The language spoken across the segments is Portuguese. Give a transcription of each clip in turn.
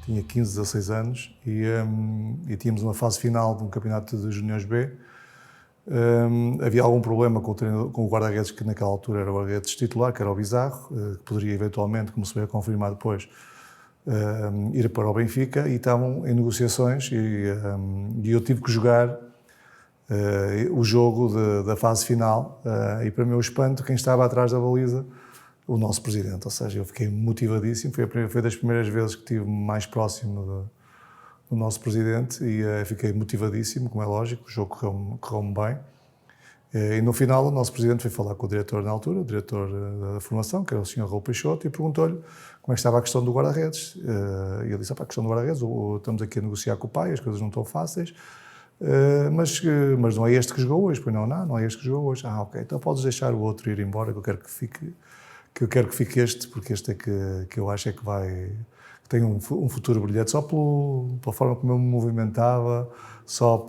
tinha 15, 16 anos e tínhamos uma fase final de um campeonato de Júniores B. Havia algum problema com o guarda-redes, que naquela altura era o guarda-redes titular, que era o Bizarro, que poderia eventualmente, como se veio a confirmar depois, ir para o Benfica, e estavam em negociações e eu tive que jogar o jogo da fase final e, para meu espanto, quem estava atrás da baliza, o nosso presidente. Ou seja, eu fiquei motivadíssimo, foi das primeiras vezes que estive mais próximo do nosso presidente e fiquei motivadíssimo, como é lógico, o jogo correu-me bem. E no final o nosso presidente foi falar com o diretor na altura, o diretor da formação, que era o Sr. Raul Peixoto, e perguntou-lhe como é que estava a questão do guarda-redes. E ele disse, a questão do guarda-redes, estamos aqui a negociar com o pai, as coisas não estão fáceis, mas não é este que jogou hoje. Pois não é este que jogou hoje. Ok, então podes deixar o outro ir embora, que eu quero que fique este, porque este é que eu acho é que tem um futuro brilhante, só pela forma como eu me movimentava, só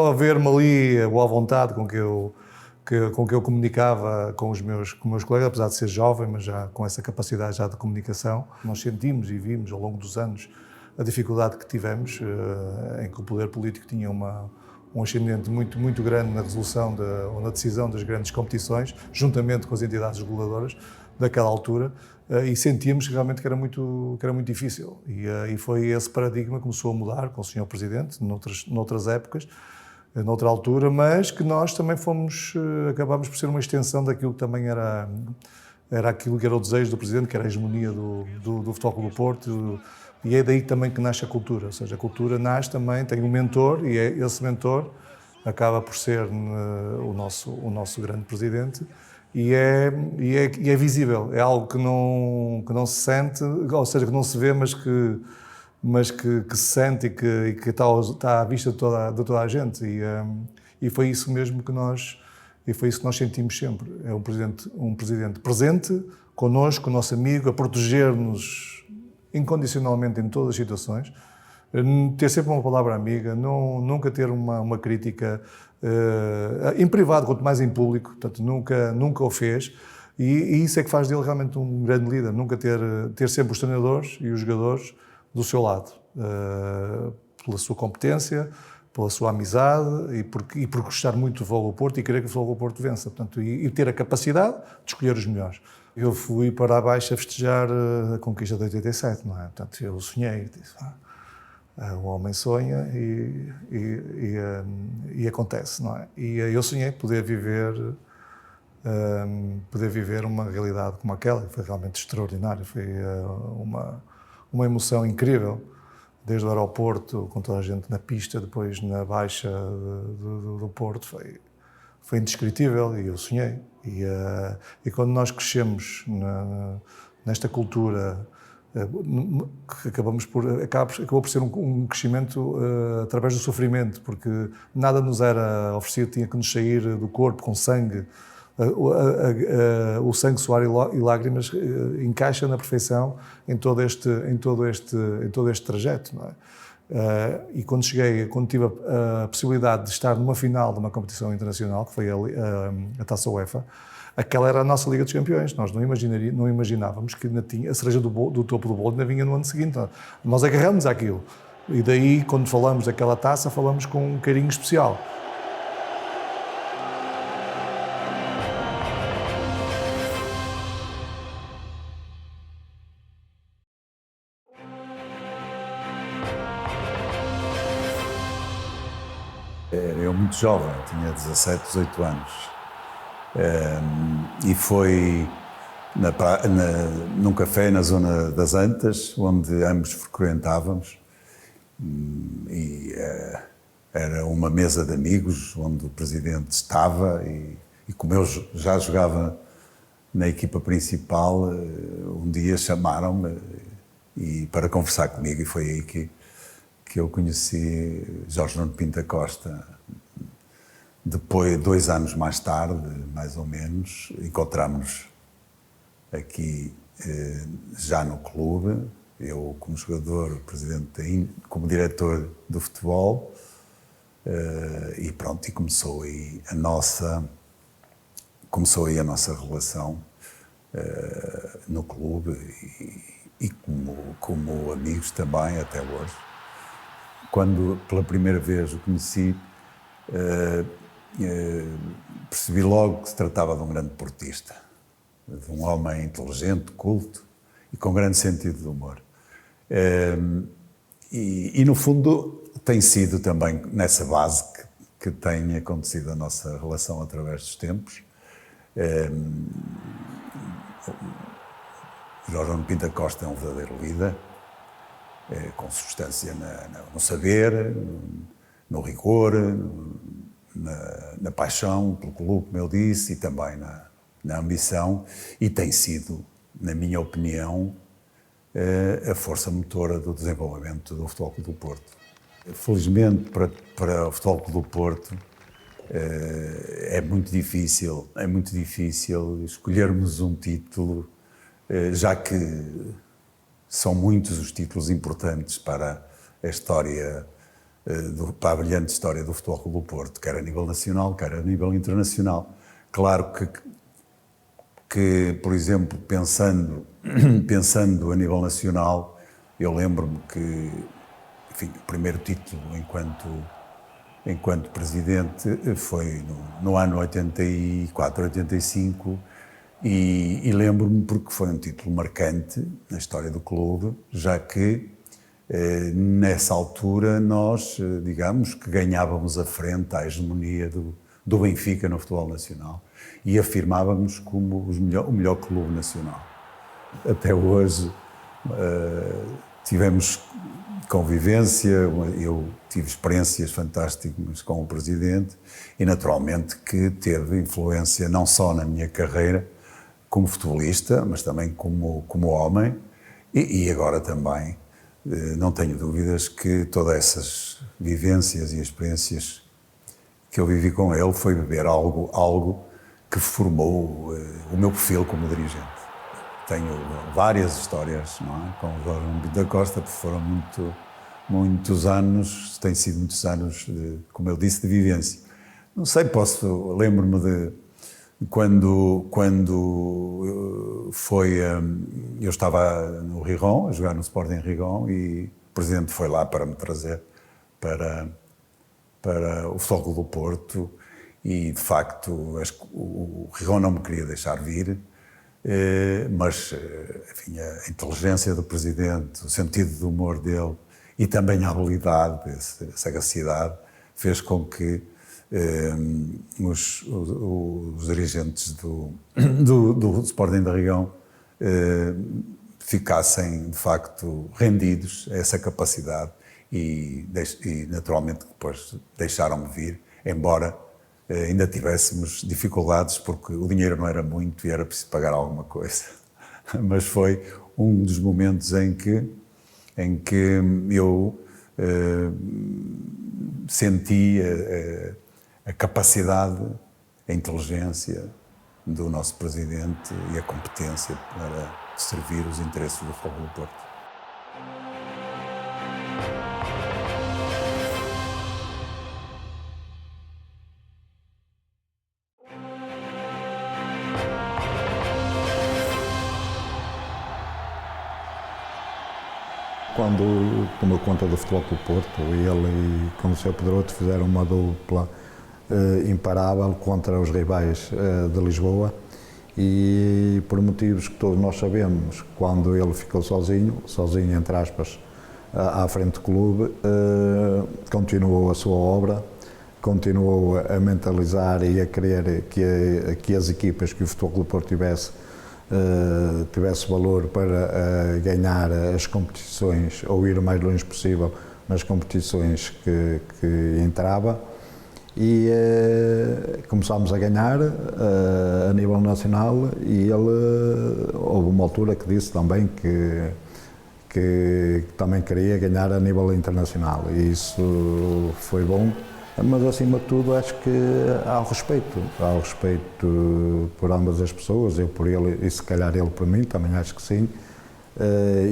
a ver-me ali, a boa vontade com que eu comunicava com os meus colegas, apesar de ser jovem, mas já com essa capacidade já de comunicação. Nós sentimos e vimos ao longo dos anos a dificuldade que tivemos, em que o poder político tinha um ascendente muito, muito grande na resolução ou na decisão das grandes competições, juntamente com as entidades reguladoras daquela altura, e sentíamos realmente que era muito difícil. E foi esse paradigma que começou a mudar com o Sr. Presidente, noutras épocas, noutra altura, mas que nós também acabámos por ser uma extensão daquilo que também era aquilo que era o desejo do Presidente, que era a hegemonia do Futebol Clube do Porto, e é daí também que nasce a cultura. Ou seja, a cultura nasce também, tem um mentor, e esse mentor acaba por ser o nosso grande Presidente, e é visível, é algo que não se sente, ou seja, que não se vê, mas que se sente e que está à vista de toda a gente, e foi isso mesmo que nós sentimos sempre. É um presidente presente, connosco, nosso amigo, a proteger-nos incondicionalmente em todas as situações, ter sempre uma palavra amiga, nunca ter uma crítica em privado, quanto mais em público, portanto, nunca o fez, e isso é que faz dele realmente um grande líder, nunca ter sempre os treinadores e os jogadores do seu lado, pela sua competência, pela sua amizade e por gostar muito do Futebol do Porto e querer que o Futebol do Porto vença, portanto, e ter a capacidade de escolher os melhores. Eu fui para a Baixa festejar a conquista de 87, não é? Portanto, eu sonhei, disse, o homem sonha e acontece, não é? E eu sonhei poder viver uma realidade como aquela, foi realmente extraordinário, foi uma emoção incrível, desde o aeroporto, com toda a gente na pista, depois na Baixa do Porto, foi indescritível, e eu sonhei. E quando nós crescemos nesta cultura, que acabou por ser um crescimento através do sofrimento, porque nada nos era oferecido, tinha que nos sair do corpo com sangue. O sangue, suor e lágrimas encaixa na perfeição em todo este trajeto, não é? E quando tive a possibilidade de estar numa final de uma competição internacional, que foi a Taça UEFA, aquela era a nossa Liga dos Campeões. Nós não imaginávamos que ainda tinha a cereja do topo do bolo, ainda vinha no ano seguinte. Nós agarramos àquilo. E daí, quando falamos daquela taça, falamos com um carinho especial. Eu muito jovem, tinha 17, 18 anos, e foi num café na zona das Antas, onde ambos frequentávamos, e era uma mesa de amigos, onde o presidente estava, e como eu já jogava na equipa principal, um dia chamaram-me para conversar comigo, e foi aí que eu conheci Jorge Nuno Pinto da Costa. Depois, 2 anos mais tarde, mais ou menos, encontramos-nos aqui já no clube, eu como jogador, o presidente como diretor do futebol, e pronto, e começou aí a nossa relação no clube, e como amigos também até hoje. Quando pela primeira vez o conheci, percebi logo que se tratava de um grande portista, de um homem inteligente, culto e com grande sentido de humor. E no fundo tem sido também nessa base que tem acontecido a nossa relação através dos tempos. Jorge Nuno Pinto da Costa é um verdadeiro líder, com substância no saber, no rigor, na paixão pelo clube, como eu disse, e também na ambição, e tem sido, na minha opinião, a força motora do desenvolvimento do Futebol Clube do Porto. Felizmente para o Futebol Clube do Porto é muito difícil escolhermos um título, já que são muitos os títulos importantes para a história, para a brilhante história do Futebol Clube do Porto, quer a nível nacional, quer a nível internacional. Claro que por exemplo, pensando a nível nacional, eu lembro-me que, enfim, o primeiro título enquanto presidente foi no ano 84, 85, e lembro-me porque foi um título marcante na história do clube, já que nessa altura nós, digamos, que ganhávamos a frente à hegemonia do Benfica no futebol nacional e afirmávamos como o melhor clube nacional. Até hoje tivemos convivência, eu tive experiências fantásticas com o Presidente e naturalmente que teve influência não só na minha carreira como futebolista, mas também como homem e agora também não tenho dúvidas que todas essas vivências e experiências que eu vivi com ele foi beber algo que formou o meu perfil como dirigente. Tenho várias histórias, não é? Com o Jorge Nuno Pinto da Costa, porque foram muitos anos, têm sido muitos anos, como eu disse, de vivência. Não sei, lembro-me de quando eu estava no Rigon, a jogar no Sporting Rigon, e o Presidente foi lá para me trazer para o Futebol Clube do Porto, e de facto o Rigon não me queria deixar vir, mas enfim, a inteligência do Presidente, o sentido do humor dele e também a habilidade, a sagacidade, fez com que os dirigentes do Sporting de Rigon ficassem de facto rendidos a essa capacidade e naturalmente depois deixaram-me vir, embora ainda tivéssemos dificuldades porque o dinheiro não era muito e era preciso pagar alguma coisa. Mas foi um dos momentos em que eu senti a capacidade, a inteligência do nosso Presidente e a competência para servir os interesses do Futebol do Porto. Quando tomou conta do Futebol Clube do Porto, ele e com o Sr. Pedroto fizeram uma dupla imparável contra os rivais de Lisboa e por motivos que todos nós sabemos, quando ele ficou sozinho entre aspas, à frente do clube, continuou a sua obra, continuou a mentalizar e a querer que as equipas, que o Futebol Clube do Porto tivesse valor para ganhar as competições ou ir o mais longe possível nas competições que entrava e começámos a ganhar a nível nacional e houve uma altura que disse também que também queria ganhar a nível internacional e isso foi bom. Mas, acima de tudo, acho que há o respeito por ambas as pessoas, eu por ele e se calhar ele por mim, também acho que sim,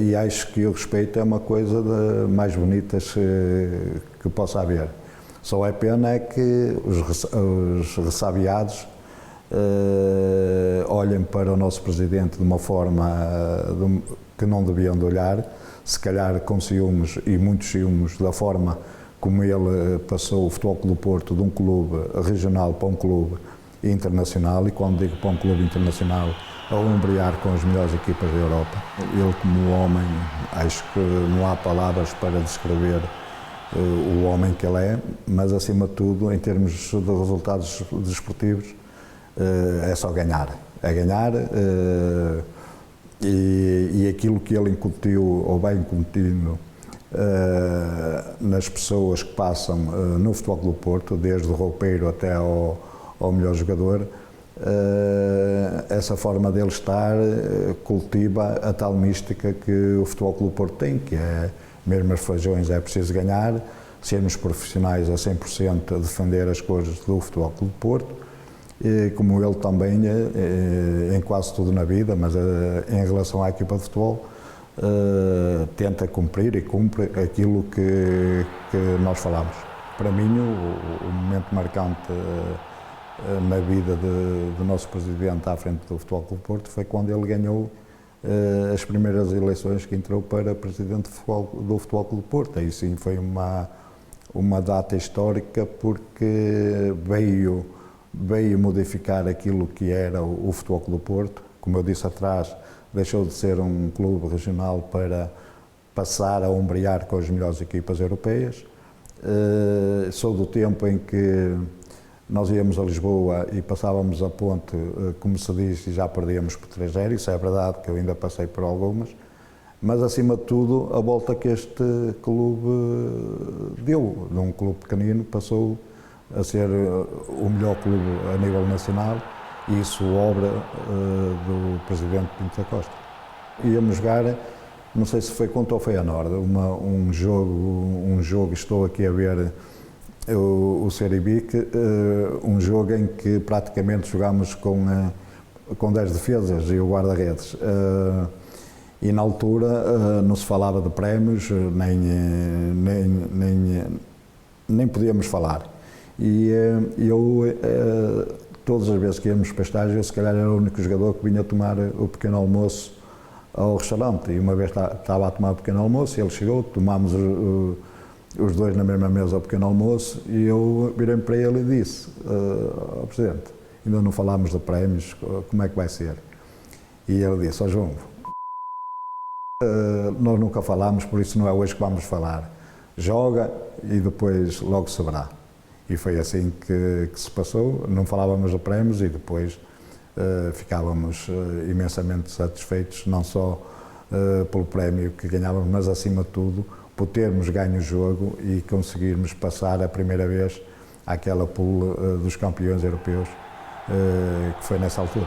e acho que o respeito é uma coisa das mais bonitas que possa haver. Só é pena é que os ressabiados olhem para o nosso presidente de uma forma que não deviam de olhar, se calhar com ciúmes e muitos ciúmes da forma como ele passou o Futebol Clube do Porto de um clube regional para um clube internacional, e quando digo para um clube internacional, a ombrear com as melhores equipas da Europa. Ele, como homem, acho que não há palavras para descrever o homem que ele é, mas acima de tudo, em termos de resultados desportivos, é só ganhar. É ganhar, e aquilo que ele incutiu, ou vai incutindo, nas pessoas que passam no Futebol Clube do Porto, desde o roupeiro até ao melhor jogador, essa forma dele estar cultiva a tal mística que o Futebol Clube do Porto tem, que é, mesmo as feijões é preciso ganhar, sermos profissionais a 100% a defender as cores do Futebol Clube do Porto, e como ele também, em quase tudo na vida, mas em relação à equipa de futebol, tenta cumprir e cumpre aquilo que nós falamos. Para mim, o momento marcante na vida do nosso presidente à frente do Futebol Clube do Porto foi quando ele ganhou as primeiras eleições que entrou para presidente do Futebol Clube do Porto. Aí sim foi uma data histórica, porque veio modificar aquilo que era o Futebol Clube do Porto. Como eu disse atrás, deixou de ser um clube regional para passar a ombrear com as melhores equipas europeias. Sou do tempo em que nós íamos a Lisboa e passávamos a ponte, como se diz, e já perdíamos por 3-0, isso é verdade, que eu ainda passei por algumas, mas acima de tudo a volta que este clube deu, de um clube pequenino, passou a ser o melhor clube a nível nacional, e isso obra do presidente Pinto da Costa. Íamos jogar, não sei se foi contra o Feyenoord, um jogo, estou aqui a ver o Seribic, um jogo em que praticamente jogámos com 10 defesas e o guarda-redes. E na altura não se falava de prémios, nem podíamos falar. E eu, todas as vezes que íamos para estágio, eu se calhar era o único jogador que vinha tomar o pequeno almoço ao restaurante. E uma vez estava a tomar o pequeno almoço, ele chegou, tomámos os dois na mesma mesa ao pequeno almoço, e eu virei para ele e disse: ao Presidente, ainda não falámos de prémios, como é que vai ser? E ele disse: ó João, nós nunca falámos, por isso não é hoje que vamos falar. Joga e depois logo se verá. E foi assim que se passou, não falávamos de prémios, e depois ficávamos imensamente satisfeitos, não só pelo prémio que ganhávamos, mas acima de tudo por termos ganho o jogo e conseguirmos passar a primeira vez àquela pool dos campeões europeus, que foi nessa altura.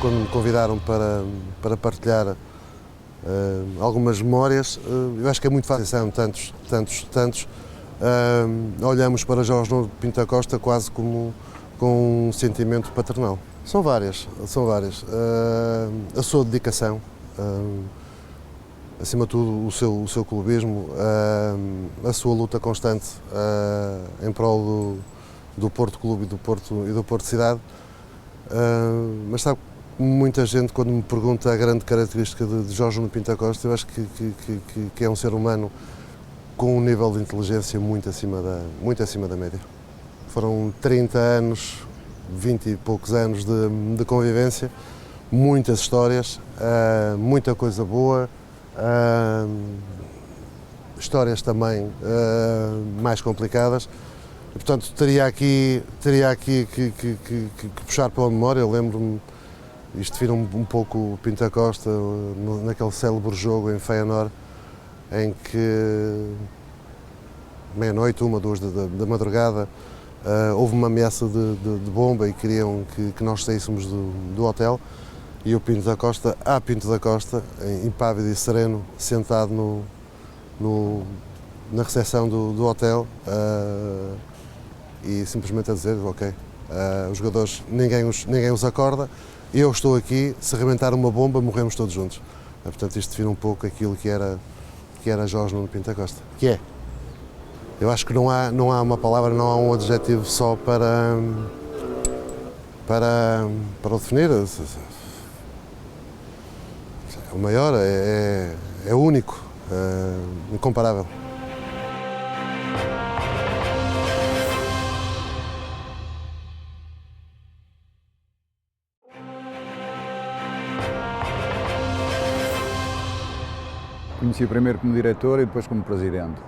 Quando me convidaram para partilhar algumas memórias, eu acho que é muito fácil, são tantos. Olhamos para Jorge Nuno Pinto da Costa quase como com um sentimento paternal. São várias. A sua dedicação, acima de tudo o seu clubismo, a sua luta constante em prol do Porto Clube e do Porto Cidade. Mas sabe, muita gente, quando me pergunta a grande característica de Jorge Nuno Pinto da Costa, eu acho que é um ser humano com um nível de inteligência muito acima da média. Foram 30 anos, 20 e poucos anos de convivência, muitas histórias, muita coisa boa, histórias também mais complicadas. E, portanto, teria aqui que puxar pela memória. Eu lembro-me, isto vira um pouco o Pinto da Costa naquele célebre jogo em Feyenoord, em que meia-noite, 1, 2 da madrugada, houve uma ameaça de bomba e queriam que nós saíssemos do hotel, e o Pinto da Costa, impávido e sereno, sentado na recepção do hotel, e simplesmente a dizer: ok, os jogadores, ninguém os acorda, eu estou aqui, se arrebentar uma bomba, morremos todos juntos. Portanto, isto define um pouco aquilo que era Jorge Nuno Pinto da Costa. Que é. Eu acho que não há uma palavra, não há um adjetivo só para o definir. É o maior, é único, incomparável. Conheci primeiro como diretor e depois como presidente.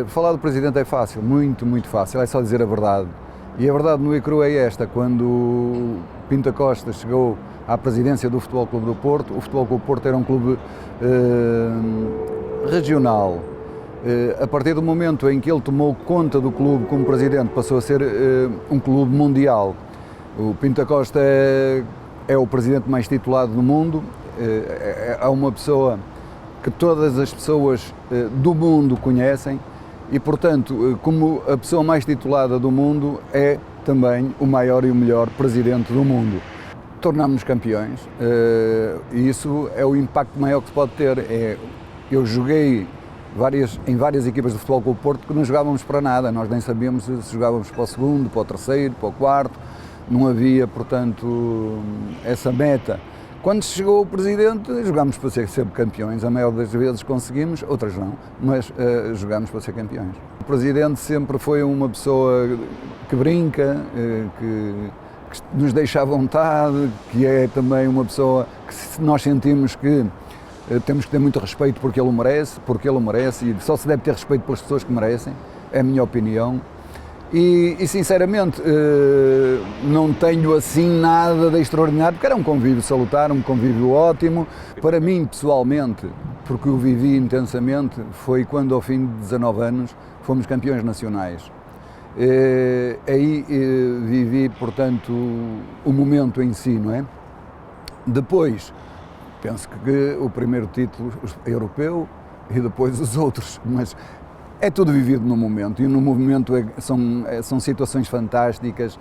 Falar do presidente é fácil, muito, muito fácil, é só dizer a verdade. E a verdade nua e crua é esta: quando Pinto da Costa chegou à presidência do Futebol Clube do Porto, o Futebol Clube do Porto era um clube regional. A partir do momento em que ele tomou conta do clube como presidente, passou a ser um clube mundial. O Pinto da Costa é o presidente mais titulado do mundo, é uma pessoa que todas as pessoas do mundo conhecem e, portanto, como a pessoa mais titulada do mundo, é também o maior e o melhor presidente do mundo. Tornámos-nos campeões e isso é o impacto maior que se pode ter. Eu joguei em várias equipas do Futebol Clube do Porto que não jogávamos para nada, nós nem sabíamos se jogávamos para o segundo, para o terceiro, para o quarto, não havia, portanto, essa meta. Quando chegou o presidente, jogámos para ser sempre campeões, a maior das vezes conseguimos, outras não, mas jogámos para ser campeões. O presidente sempre foi uma pessoa que brinca, que nos deixa à vontade, que é também uma pessoa que nós sentimos que temos que ter muito respeito porque ele o merece e só se deve ter respeito pelas pessoas que merecem, é a minha opinião. E sinceramente não tenho assim nada de extraordinário, porque era um convívio salutar, um convívio ótimo. Para mim pessoalmente, porque o vivi intensamente, foi quando ao fim de 19 anos fomos campeões nacionais. Aí vivi, portanto, o momento em si, não é? Depois, penso que o primeiro título europeu e depois os outros, mas é tudo vivido no momento e no momento são situações fantásticas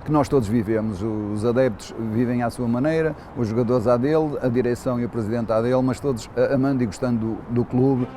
que nós todos vivemos. Os adeptos vivem à sua maneira, os jogadores à dele, a direção e o presidente à dele, mas todos amando e gostando do clube.